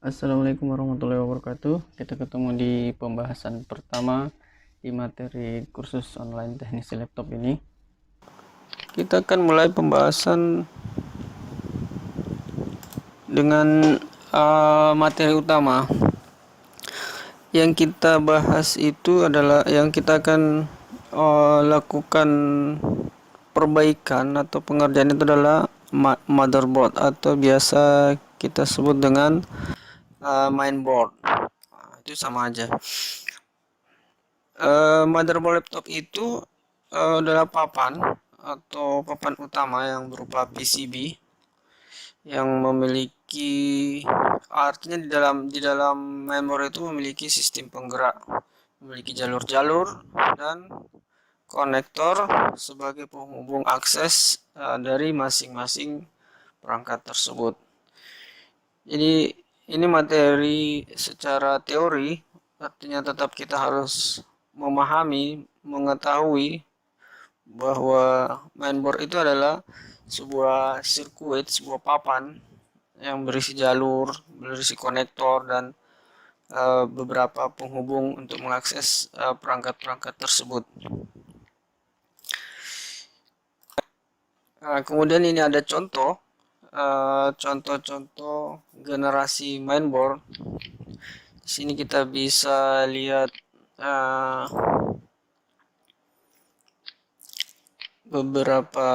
Assalamualaikum warahmatullahi wabarakatuh. Kita ketemu di pembahasan pertama di materi kursus online teknisi laptop ini. Kita akan mulai pembahasan dengan materi utama. Yang kita bahas itu adalah yang kita akan lakukan perbaikan atau pengerjaan itu adalah motherboard atau biasa kita sebut dengan mainboard. Itu sama aja. Motherboard laptop itu adalah papan atau papan utama yang berupa PCB yang memiliki, artinya di dalam mainboard itu memiliki sistem penggerak, memiliki jalur-jalur dan konektor sebagai penghubung akses dari masing-masing perangkat tersebut. Jadi ini materi secara teori, artinya tetap kita harus memahami, mengetahui bahwa mainboard itu adalah sebuah sirkuit, sebuah papan yang berisi jalur, berisi konektor dan beberapa penghubung untuk mengakses perangkat-perangkat tersebut. Kemudian ini ada contoh-contoh generasi mainboard. Di sini kita bisa lihat beberapa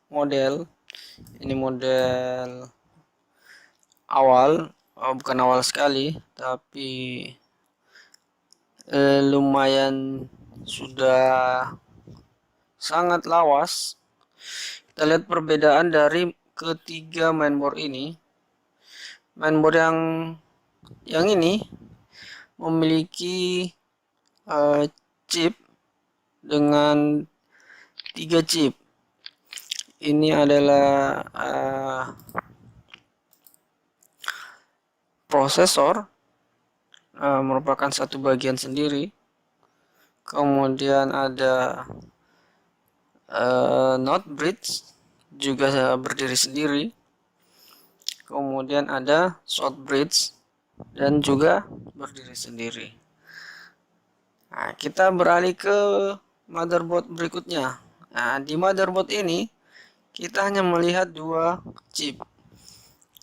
model. Ini model awal, bukan awal sekali, tapi lumayan sudah sangat lawas. Kita lihat perbedaan dari ketiga mainboard ini. Mainboard yang ini memiliki chip dengan 3 chip. Ini adalah prosesor, merupakan satu bagian sendiri. Kemudian ada node bridge, juga berdiri sendiri. Kemudian ada short bridge dan juga berdiri sendiri. Nah, kita beralih ke motherboard berikutnya. Nah, di motherboard ini kita hanya melihat 2 chip.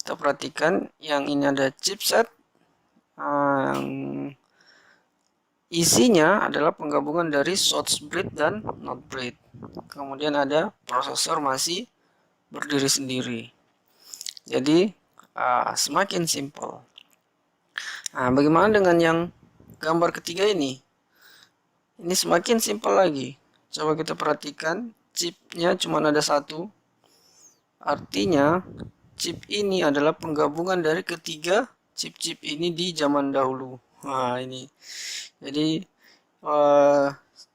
Kita perhatikan yang ini ada chipset, yang isinya adalah penggabungan dari short bridge dan node bridge. Kemudian ada prosesor masih berdiri sendiri. Jadi semakin simple. Nah, bagaimana dengan yang gambar ketiga ini? Ini semakin simple lagi. Coba kita perhatikan, chipnya cuma ada 1. Artinya chip ini adalah penggabungan dari ketiga chip-chip ini di zaman dahulu. Nah, ini. Jadi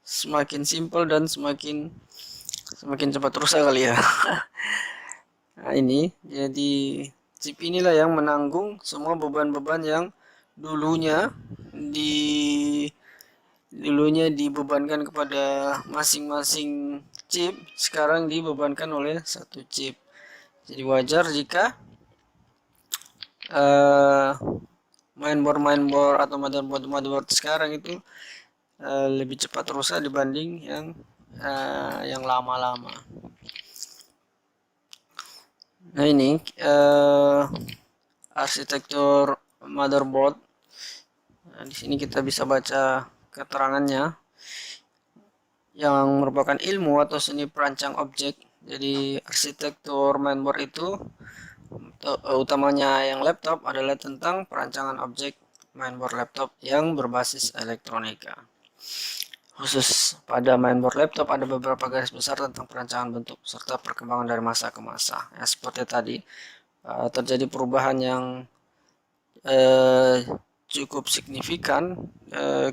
semakin simple dan semakin cepat rusak kali ya. Nah, ini jadi chip inilah yang menanggung semua beban-beban yang dulunya dibebankan kepada masing-masing chip, sekarang dibebankan oleh satu chip. Jadi wajar jika mainboard atau motherboard sekarang itu lebih cepat rusak dibanding yang lama-lama. Nah, ini arsitektur motherboard. Nah, di sini kita bisa baca keterangannya yang merupakan ilmu atau seni perancang objek. Jadi arsitektur mainboard itu utamanya yang laptop adalah tentang perancangan objek mainboard laptop yang berbasis elektronika. Khusus pada mainboard laptop ada beberapa garis besar tentang perancangan bentuk serta perkembangan dari masa ke masa. Ya, seperti tadi terjadi perubahan yang cukup signifikan,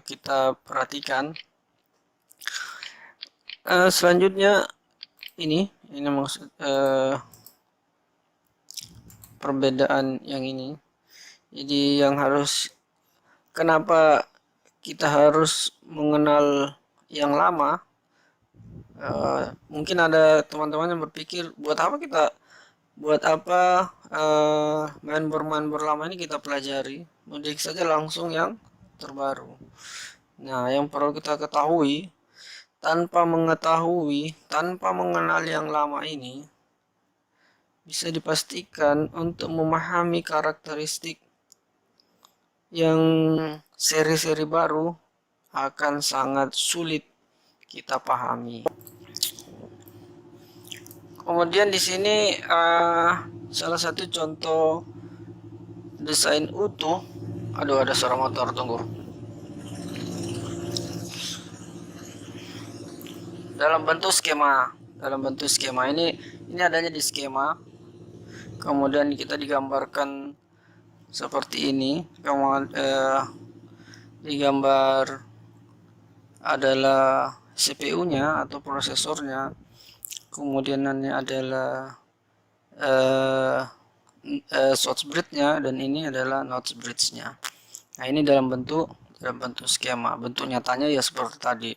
kita perhatikan. Selanjutnya ini maksud perbedaan yang ini. Jadi yang harus, kenapa kita harus mengenal yang lama? Mungkin ada teman-teman yang berpikir, buat apa kita Buat apa mainboard lama ini kita pelajari? Mudik saja langsung yang terbaru. Nah, yang perlu kita ketahui, tanpa mengenal yang lama ini, bisa dipastikan untuk memahami karakteristik yang seri-seri baru akan sangat sulit kita pahami. Kemudian di sini salah satu contoh desain utuh. Aduh, ada suara motor, tunggu. Dalam bentuk skema ini adanya di skema. Kemudian kita digambarkan seperti ini. Digambar adalah CPU-nya atau prosesornya. Kemudian ini adalah source bridge-nya, dan ini adalah node bridge-nya. Nah, ini dalam bentuk skema. Bentuk nyatanya ya seperti tadi.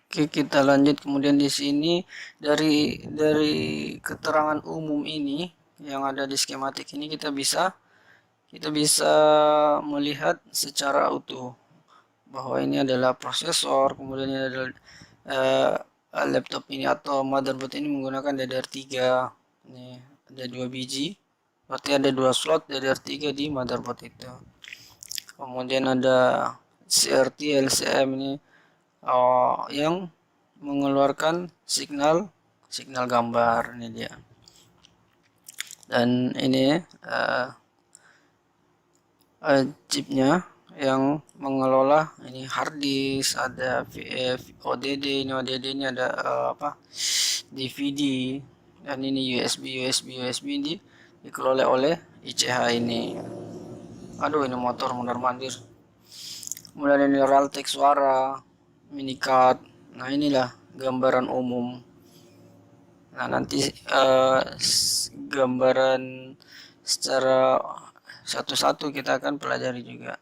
Oke, kita lanjut. Kemudian di sini dari keterangan umum ini yang ada di skematik ini kita bisa melihat secara utuh bahwa ini adalah prosesor, kemudian ini adalah laptop ini atau motherboard ini menggunakan DDR3. Ini ada 2 biji, berarti ada 2 slot DDR3 di motherboard itu. Kemudian ada CRT LCM ini yang mengeluarkan signal gambar, ini dia. Dan ini chipnya yang mengelola ini hard disk, ada ODD, ini ada DVD, dan ini USB ini dikelola oleh ICH ini. Aduh, ini motor mondar-mandir. Kemudian ini Realtek suara, minicard. Nah, inilah gambaran umum. Nah, nanti gambaran secara satu-satu kita akan pelajari juga.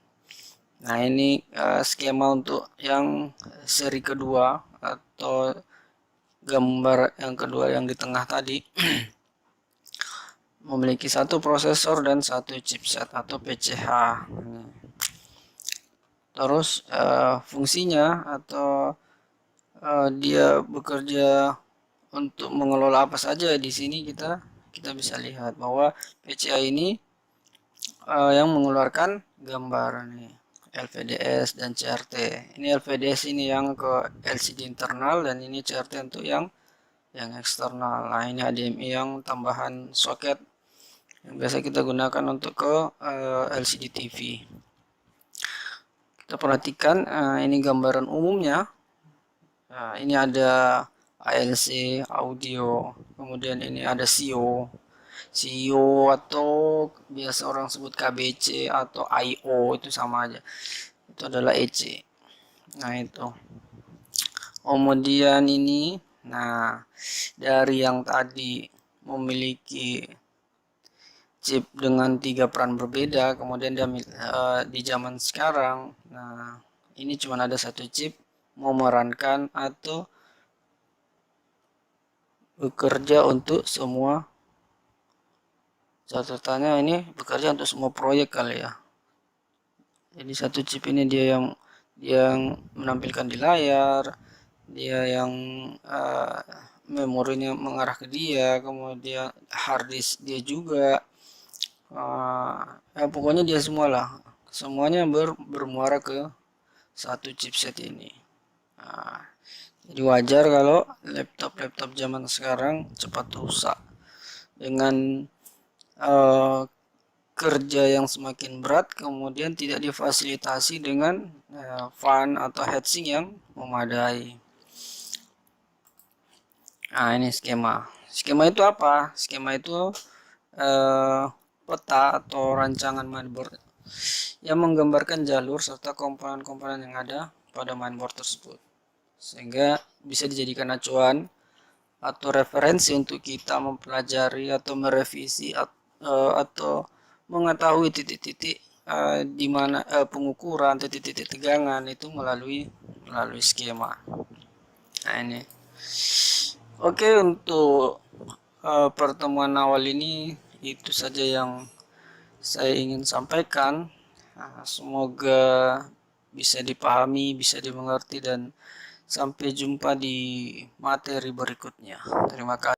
Nah, ini skema untuk yang seri kedua atau gambar yang kedua yang di tengah tadi. Memiliki satu prosesor dan satu chipset atau PCH. Terus fungsinya atau dia bekerja untuk mengelola apa saja, di sini kita bisa lihat bahwa PCH ini yang mengeluarkan gambar nih, LVDS dan CRT. Ini LVDS ini yang ke LCD internal, dan ini CRT untuk yang eksternal. Nah, ini HDMI yang tambahan soket yang biasa kita gunakan untuk ke LCD TV. Kita perhatikan ini gambaran umumnya. Nah, ini ada ALC audio, kemudian ini ada CO atau biasa orang sebut KBC atau IO, itu sama aja, itu adalah EC. Nah, itu. Kemudian ini, nah, dari yang tadi memiliki chip dengan 3 peran berbeda, kemudian dia di zaman sekarang, nah, ini cuma ada satu chip memerankan atau bekerja untuk semua, catatannya ini bekerja untuk semua proyek kali ya. Jadi satu chip ini dia yang menampilkan di layar, dia yang memorinya mengarah ke dia, kemudian hard disk dia juga, pokoknya dia semuanya bermuara ke satu chipset ini. Jadi wajar kalau laptop zaman sekarang cepat rusak dengan kerja yang semakin berat, kemudian tidak difasilitasi dengan fan atau heatsink yang memadai. Nah, ini skema itu apa? Skema itu peta atau rancangan mainboard yang menggambarkan jalur serta komponen-komponen yang ada pada mainboard tersebut, sehingga bisa dijadikan acuan atau referensi untuk kita mempelajari atau merevisi atau mengetahui titik-titik di mana pengukuran titik-titik tegangan itu melalui skema. Nah, ini. Oke, untuk pertemuan awal ini itu saja yang saya ingin sampaikan. Semoga bisa dipahami, bisa dimengerti, dan sampai jumpa di materi berikutnya. Terima kasih.